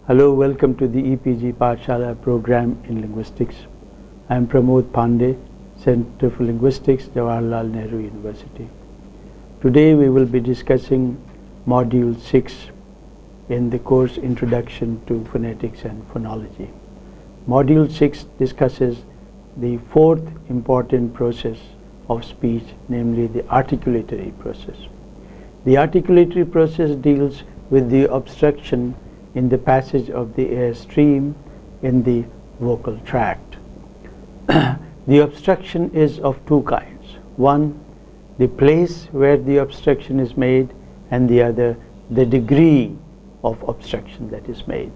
Hello, welcome to the EPG Pathshala program in linguistics. I am Pramod Pandey, Center for Linguistics, Jawaharlal Nehru University. Today we will be discussing Module 6 in the course Introduction to Phonetics and Phonology. Module 6 discusses the fourth important process of speech, namely the articulatory process. The articulatory process deals with the obstruction in the passage of the air stream in the vocal tract. The obstruction is of two kinds. One, the place where the obstruction is made, and the other, the degree of obstruction that is made.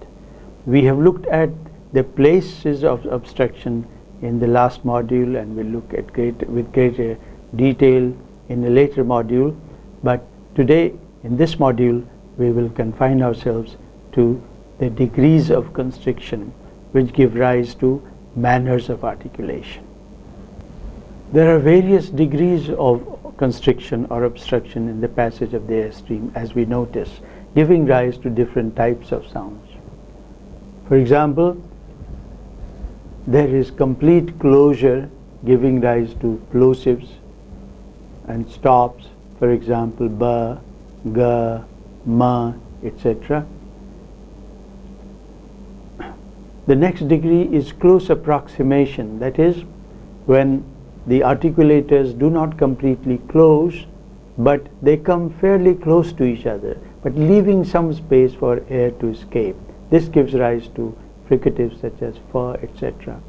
We have looked at the places of obstruction in the last module, and we'll look at with greater detail in a later module, but today in this module we will confine ourselves to the degrees of constriction which give rise to manners of articulation. There are various degrees of constriction or obstruction in the passage of the air stream, as we notice, giving rise to different types of sounds. For example, there is complete closure giving rise to plosives and stops, for example, ba, ga, ma, etc. The next degree is close approximation, that is, when the articulators do not completely close, but they come fairly close to each other, but leaving some space for air to escape. This gives rise to fricatives such as fa, etc.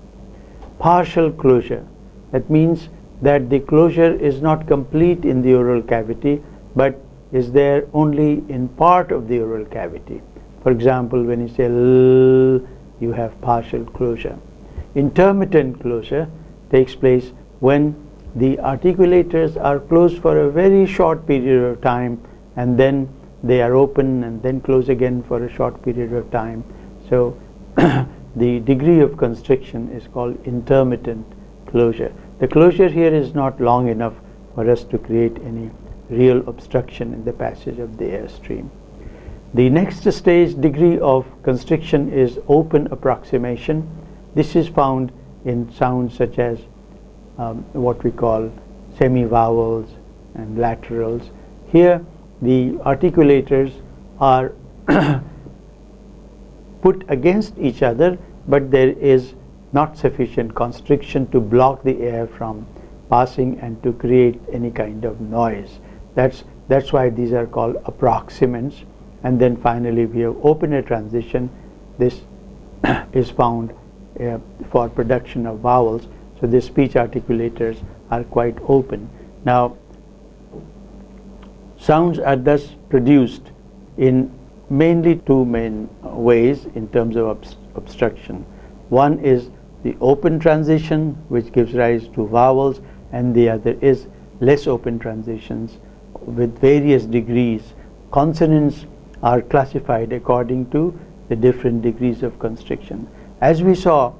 Partial closure, that means that the closure is not complete in the oral cavity, but is there only in part of the oral cavity. For example, when you say l, you have partial closure. Intermittent closure takes place when the articulators are closed for a very short period of time, and then they are open and then close again for a short period of time. So the degree of constriction is called intermittent closure. The closure here is not long enough for us to create any real obstruction in the passage of the air stream. The next stage degree of constriction is open approximation. This is found in sounds such as what we call semi-vowels and laterals. Here the articulators are put against each other, but there is not sufficient constriction to block the air from passing and to create any kind of noise. That's why these are called approximants. And then finally we have open air transition. This is found for production of vowels. So the speech articulators are quite open. Now, sounds are thus produced in mainly two main ways in terms of obstruction. One is the open transition, which gives rise to vowels, and the other is less open transitions with various degrees. Consonants are classified according to the different degrees of constriction. As we saw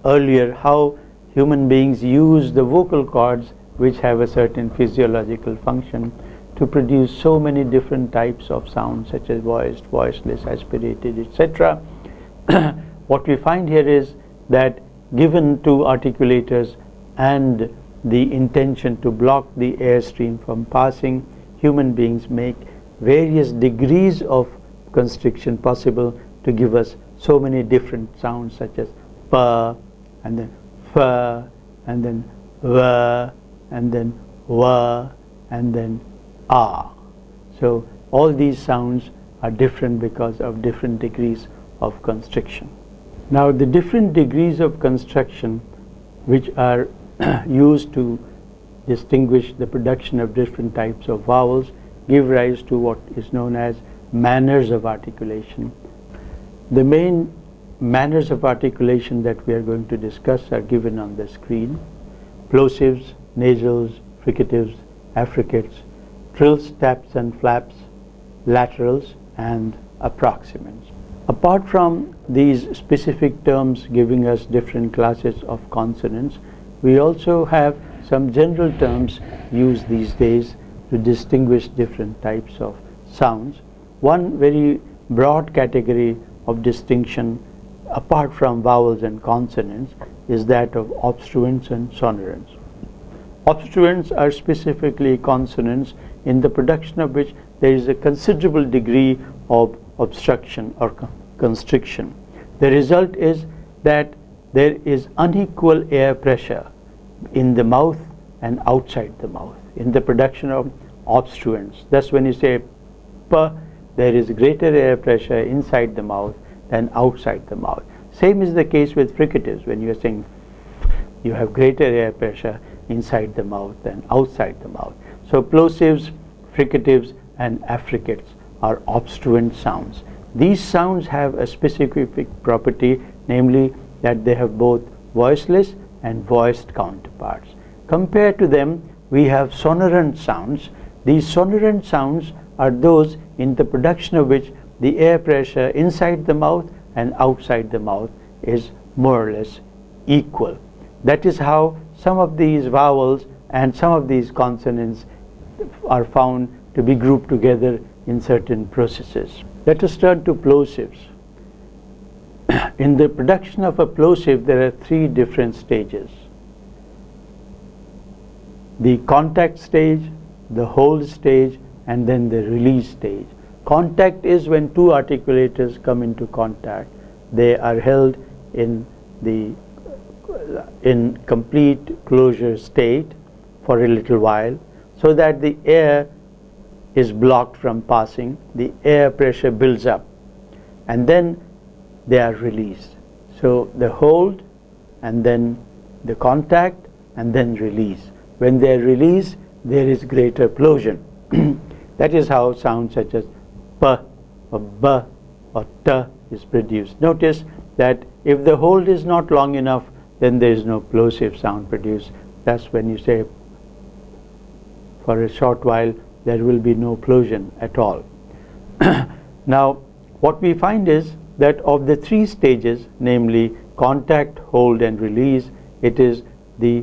earlier, how human beings use the vocal cords, which have a certain physiological function, to produce so many different types of sounds, such as voiced, voiceless, aspirated, etc. What we find here is that given two articulators and the intention to block the airstream from passing, human beings make various degrees of constriction possible to give us so many different sounds, such as pa, and then fa, and then va, and then wa, and then ah. So all these sounds are different because of different degrees of constriction. Now the different degrees of constriction which are used to distinguish the production of different types of vowels give rise to what is known as manners of articulation. The main manners of articulation that we are going to discuss are given on the screen: plosives, nasals, fricatives, affricates, trills, taps and flaps, laterals, and approximants. Apart from these specific terms giving us different classes of consonants, we also have some general terms used these days to distinguish different types of sounds. One very broad category of distinction apart from vowels and consonants is that of obstruents and sonorants. Obstruents are specifically consonants in the production of which there is a considerable degree of obstruction or constriction. The result is that there is unequal air pressure in the mouth and outside the mouth in the production of obstruents. Thus, when you say p, there is greater air pressure inside the mouth than outside the mouth. Same is the case with fricatives. When you are saying f, you have greater air pressure inside the mouth than outside the mouth. So plosives, fricatives and affricates are obstruent sounds. These sounds have a specific property, namely that they have both voiceless and voiced counterparts. Compared to them, we have sonorant sounds. These sonorant sounds are those in the production of which the air pressure inside the mouth and outside the mouth is more or less equal. That is how some of these vowels and some of these consonants are found to be grouped together in certain processes. Let us turn to plosives. In the production of a plosive, there are three different stages: the contact stage, the hold stage, and then the release stage. Contact is when two articulators come into contact. They are held in complete closure state for a little while, so that the air is blocked from passing, the air pressure builds up, and then they are released. So the hold, and then the contact, and then release. When they are released, there is greater plosion. That is how sounds such as p or b or t is produced. Notice that if the hold is not long enough, then there is no plosive sound produced. Thus, when you say for a short while, there will be no plosion at all. Now, what we find is that of the three stages, namely contact, hold and release, it is the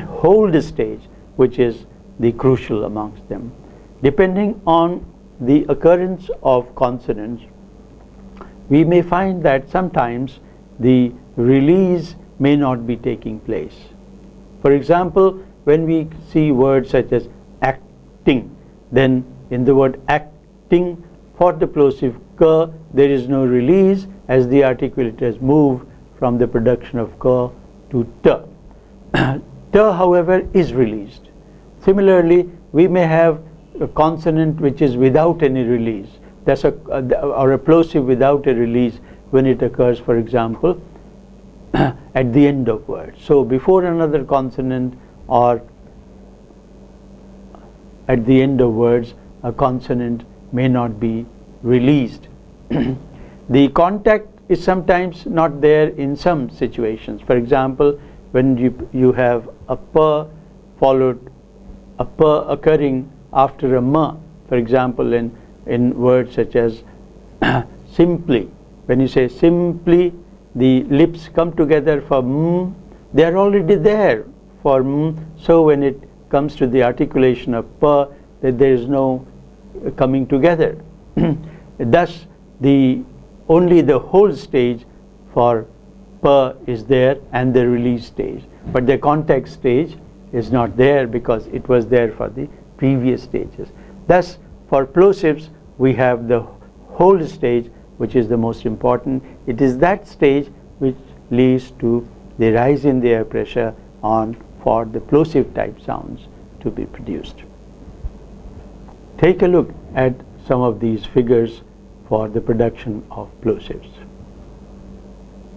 hold stage which is the crucial amongst them. Depending on the occurrence of consonants, we may find that sometimes the release may not be taking place. For example, when we see words such as acting, then in the word acting, for the plosive k, there is no release as the articulators move from the production of k to t. T, however, is released. Similarly, we may have a consonant which is without any release. That's or a plosive without a release when it occurs, for example, at the end of words. So before another consonant or at the end of words, a consonant may not be released. The contact is sometimes not there in some situations. For example, when you have a p followed, a p occurring after a m, for example, in words such as simply. When you say simply, the lips come together for m, they are already there for m, so when it comes to the articulation of p, that there is no coming together. Thus, only the hold stage for p is there and the release stage, but the contact stage is not there because it was there for the previous stages. Thus, for plosives, we have the hold stage, which is the most important. It is that stage which leads to the rise in the air pressure for the plosive type sounds to be produced. Take a look at some of these figures for the production of plosives.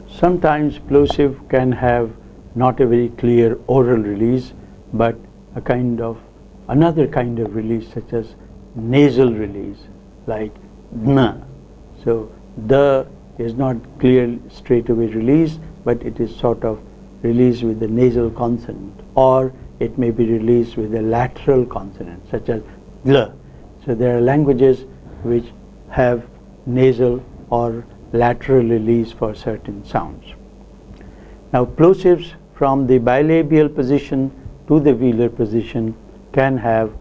Sometimes plosive can have not a very clear oral release, but another kind of release, such as nasal release, like dn. So the is not clear straight away released, but it is sort of released with the nasal consonant, or it may be released with a lateral consonant, such as l. So there are languages which have nasal or lateral release for certain sounds. Now, plosives from the bilabial position to the velar position can have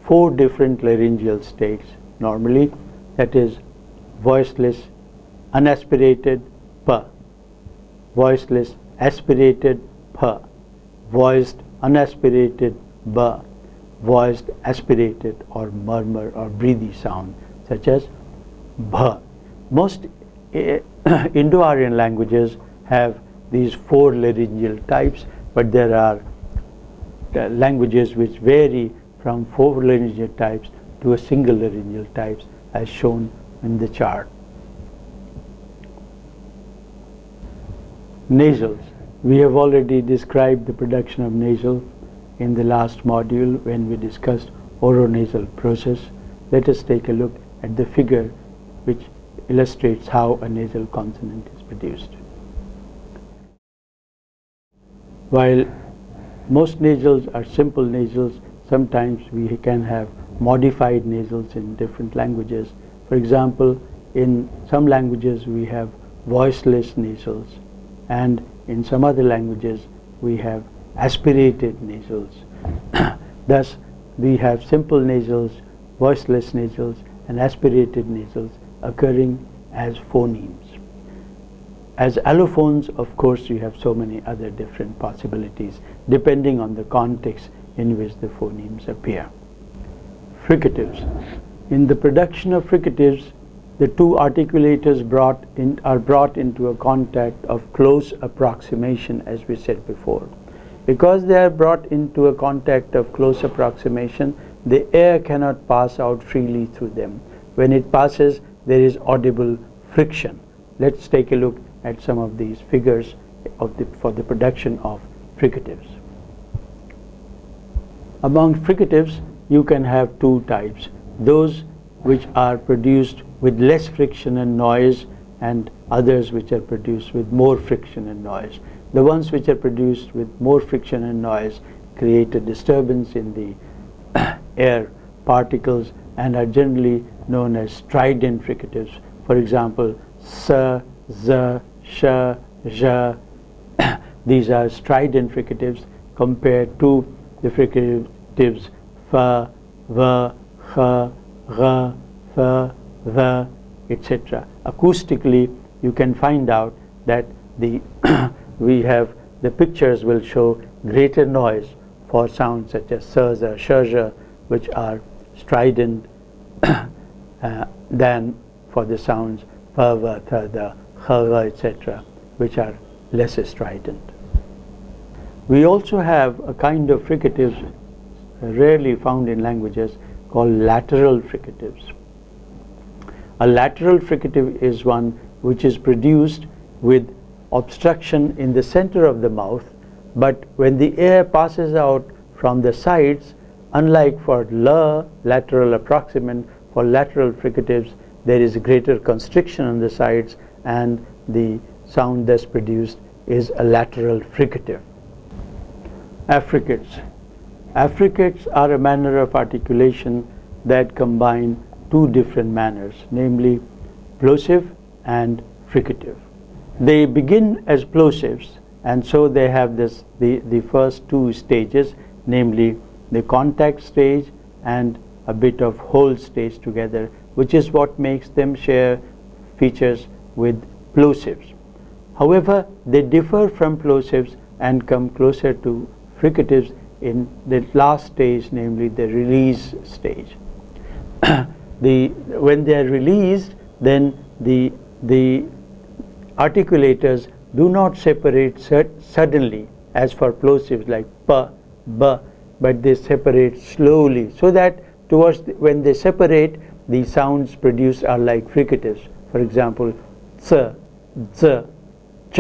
4 different laryngeal states normally, that is voiceless, unaspirated p, voiceless aspirated p, voiced unaspirated b, voiced aspirated or murmur or breathy sound such as bh. Most Indo-Aryan languages have these 4 laryngeal types, but there are languages which vary from 4 laryngeal types to a single laryngeal types as shown in the chart. Nasals. We have already described the production of nasal in the last module when we discussed oronasal process. Let us take a look at the figure which illustrates how a nasal consonant is produced. While most nasals are simple nasals, sometimes we can have modified nasals in different languages. For example, in some languages we have voiceless nasals, and in some other languages we have aspirated nasals. Thus, we have simple nasals, voiceless nasals, and aspirated nasals occurring as phonemes. As allophones, of course, you have so many other different possibilities depending on the context in which the phonemes appear. Fricatives. In the production of fricatives, the 2 articulators are brought into a contact of close approximation, as we said before. Because they are brought into a contact of close approximation, the air cannot pass out freely through them. When it passes, there is audible friction. Let's take a look at some of these figures for the production of fricatives. Among fricatives, you can have 2 types: those which are produced with less friction and noise, and others which are produced with more friction and noise. The ones which are produced with more friction and noise create a disturbance in the air particles and are generally known as strident fricatives. For example, s, z, sh, zh. These are strident fricatives compared to the fricatives f, v, h, gh, f, v, etc. Acoustically, you can find out that the the pictures will show greater noise for sounds such as s, z, sh, zh, which are strident than for the sounds f, v, th, the, h, gh, etc., which are less strident. We also have a kind of fricatives rarely found in languages called lateral fricatives. A lateral fricative is one which is produced with obstruction in the center of the mouth, but when the air passes out from the sides, unlike for l, lateral approximant, for lateral fricatives there is a greater constriction on the sides, and the sound thus produced is a lateral fricative. Affricates. Affricates are a manner of articulation that combine 2 different manners, namely plosive and fricative. They begin as plosives, and so they have the first 2 stages, namely the contact stage and a bit of hold stage together, which is what makes them share features with plosives. However, they differ from plosives and come closer to fricatives in the last stage, namely the release stage. When they are released, then the articulators do not separate suddenly as for plosives like p, b, but they separate slowly, so that when they separate, the sounds produced are like fricatives. For example, ts, z, ch,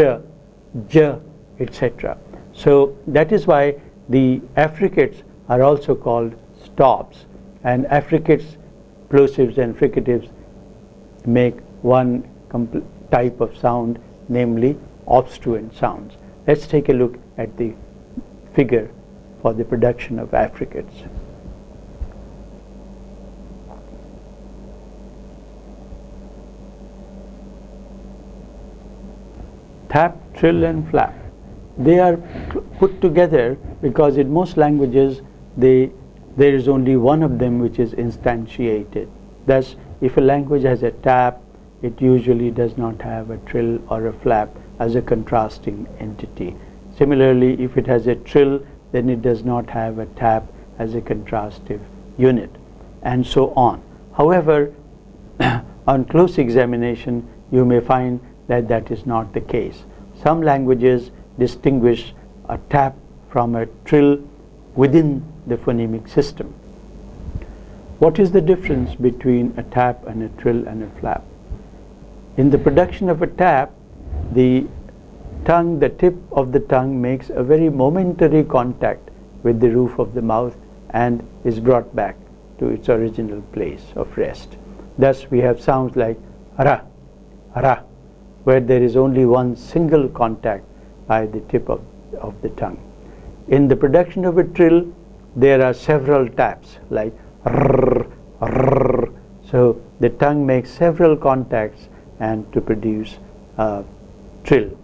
j, etc. So that is why the affricates are also called stops, and affricates, plosives and fricatives make one type of sound, namely obstruent sounds. Let's take a look at the figure for the production of affricates. Tap, trill and flap. They are put together because in most languages there is only one of them which is instantiated. Thus, if a language has a tap, it usually does not have a trill or a flap as a contrasting entity. Similarly, if it has a trill, then it does not have a tap as a contrastive unit, and so on. However, on close examination, you may find that that is not the case. Some languages distinguish a tap from a trill within the phonemic system. What is the difference between a tap and a trill and a flap? In the production of a tap, the tongue, the tip of the tongue makes a very momentary contact with the roof of the mouth and is brought back to its original place of rest. Thus we have sounds like ra, ra, where there is only one single contact by the tip of the tongue. In the production of a trill, there are several taps like rrr, rrr. So the tongue makes several contacts and to produce a trill.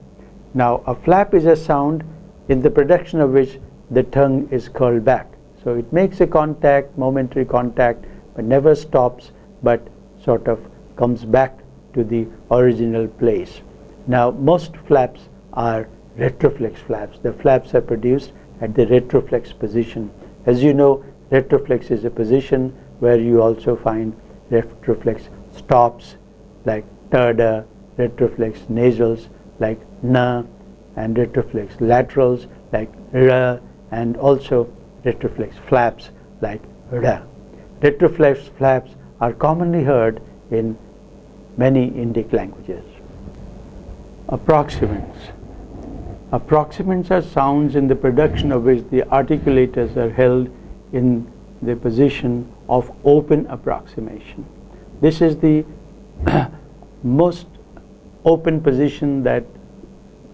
Now a flap is a sound in the production of which the tongue is curled back. So it makes a contact, momentary contact, but never stops, but sort of comes back to the original place. Now most flaps are retroflex flaps. The flaps are produced at the retroflex position. As you know, retroflex is a position where you also find retroflex stops like tada, retroflex nasals like na, and retroflex laterals like ra, and also retroflex flaps like ra. Retroflex flaps are commonly heard in many Indic languages. Approximants. Approximants are sounds in the production of which the articulators are held in the position of open approximation. This is the most open position that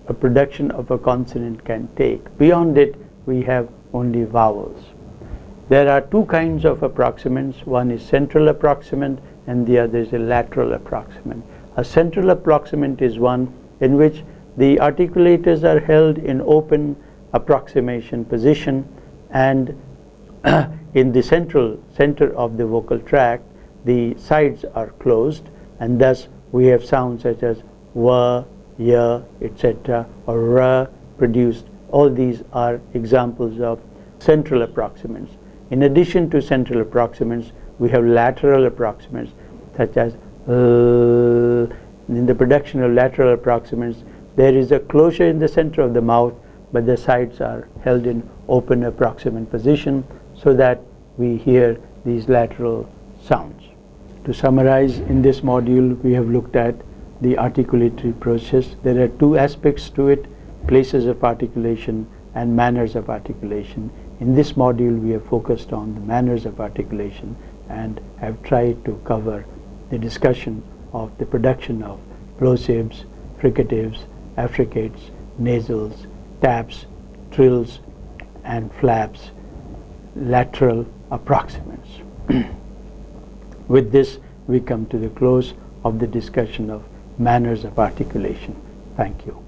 a production of a consonant can take. Beyond it, we have only vowels. There are two kinds of approximants. One is central approximant and the other is a lateral approximant. A central approximant is one in which the articulators are held in open approximation position, and in the center of the vocal tract, the sides are closed, and thus we have sounds such as wa, ya, etc., or ra produced. All these are examples of central approximants. In addition to central approximants, we have lateral approximants such as in the production of lateral approximants, there is a closure in the center of the mouth, but the sides are held in open approximant position so that we hear these lateral sounds. To summarize, in this module we have looked at the articulatory process. There are two aspects to it: places of articulation and manners of articulation. In this module we have focused on the manners of articulation and have tried to cover the discussion of the production of plosives, fricatives, affricates, nasals, taps, trills, and flaps, lateral approximants. With this, we come to the close of the discussion of manners of articulation. Thank you.